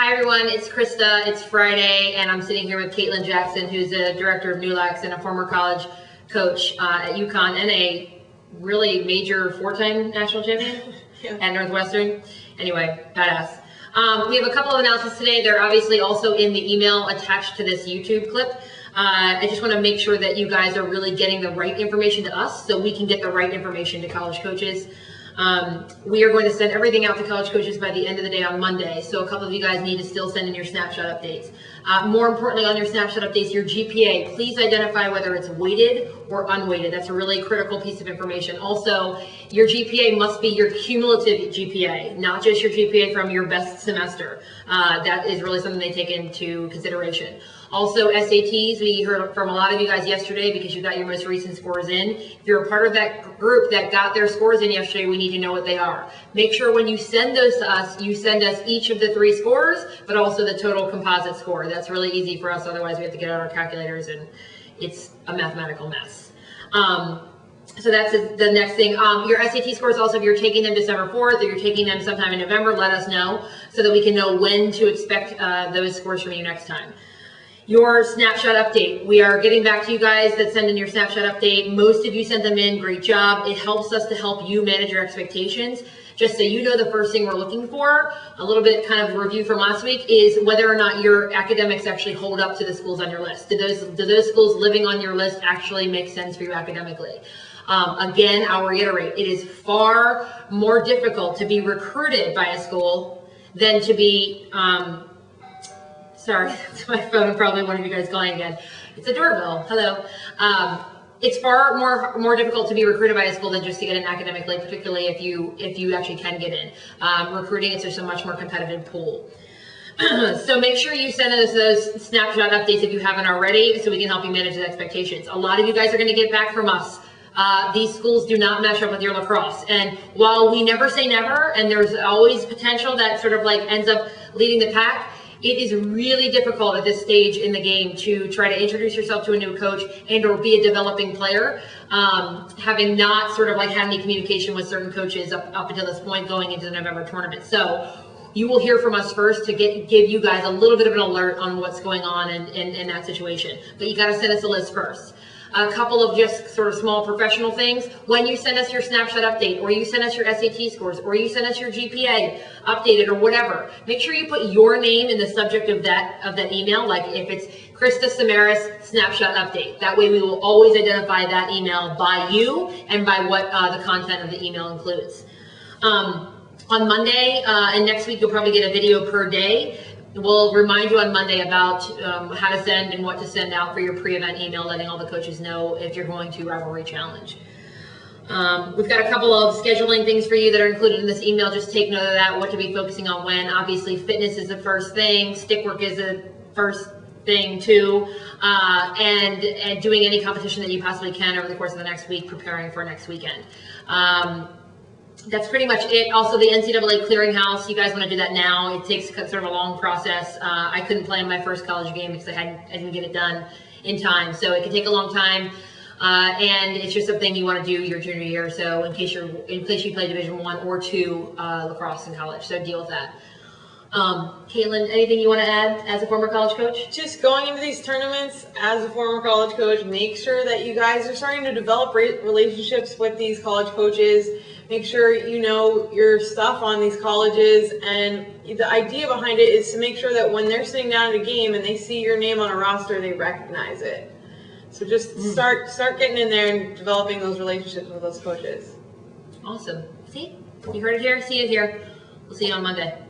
Hi everyone, it's Krista. It's Friday, and I'm sitting here with Caitlin Jackson, who's the director of NULACS and a former college coach at UConn and a really major four-time national champion at Northwestern. Anyway, badass. We have a couple of announcements today. They're obviously also in the email attached to this YouTube clip. I just want to make sure that you guys are really getting the right information to us so we can get the right information to college coaches. We are going to send everything out to college coaches by the end of the day on Monday. So a couple of you guys need to still send in your snapshot updates. More importantly, on your snapshot updates, your GPA, please identify whether it's weighted or unweighted. That's a really critical piece of information. Also, your GPA must be your cumulative GPA, not just your GPA from your best semester. That is really something they take into consideration. Also, SATs, we heard from a lot of you guys yesterday because you got your most recent scores in. If you're a part of that group that got their scores in yesterday, we need to know what they are. Make sure when you send those to us, you send us each of the 3 scores, but also the total composite score. That's really easy for us, otherwise we have to get out our calculators and it's a mathematical mess. So that's the next thing. Your SAT scores also, if you're taking them December 4th or you're taking them sometime in November, let us know so that we can know when to expect those scores from you next time. Your snapshot update. We are getting back to you guys that send in your snapshot update. Most of you sent them in. Great job. It helps us to help you manage your expectations. Just so you know, the first thing we're looking for, a little bit kind of review from last week, is whether or not your academics actually hold up to the schools on your list. Do those schools living on your list actually make sense for you academically? Again, I'll reiterate, it is far more difficult to be recruited by a school than to be, sorry, it's my phone, probably one of you guys calling again. It's a doorbell, hello. It's far more difficult to be recruited by a school than just to get an academically, particularly if you actually can get in. Recruiting, it's just a much more competitive pool. So make sure you send us those snapshot updates if you haven't already so we can help you manage the expectations. A lot of you guys are going to get back from us. These schools do not match up with your lacrosse. And while we never say never, and there's always potential that sort of like ends up leading the pack, it is really difficult at this stage in the game to try to introduce yourself to a new coach and or be a developing player, having not sort of like had any communication with certain coaches up until this point going into the November tournament. So you will hear from us first to give you guys a little bit of an alert on what's going on in that situation. But you got to send us a list first. A couple of just sort of small professional things. When you send us your snapshot update, or you send us your SAT scores, or you send us your GPA updated or whatever, make sure you put your name in the subject of that email. Like if it's Krista Samaras snapshot update. That way we will always identify that email by you and by what the content of the email includes. On Monday and next week, you'll probably get a video per day. We'll remind you on Monday about how to send and what to send out for your pre-event email, letting all the coaches know if you're going to Rivalry Challenge. We've got a couple of scheduling things for you that are included in this email. Just take note of that, what to be focusing on when. Obviously, fitness is the first thing. Stick work is the first thing too. And doing any competition that you possibly can over the course of the next week, preparing for next weekend. That's pretty much it. Also, the NCAA clearinghouse, you guys want to do that now. It takes sort of a long process. I couldn't play in my first college game because I didn't get it done in time. So it can take a long time. And it's just something you want to do your junior year. So in case you play Division I or II lacrosse in college. So deal with that. Caitlin, anything you want to add as a former college coach? Just going into these tournaments as a former college coach, make sure that you guys are starting to develop relationships with these college coaches. Make sure you know your stuff on these colleges, and the idea behind it is to make sure that when they're sitting down at a game and they see your name on a roster, they recognize it. So just start getting in there and developing those relationships with those coaches. Awesome. See? You heard it here, see it here. We'll see you on Monday.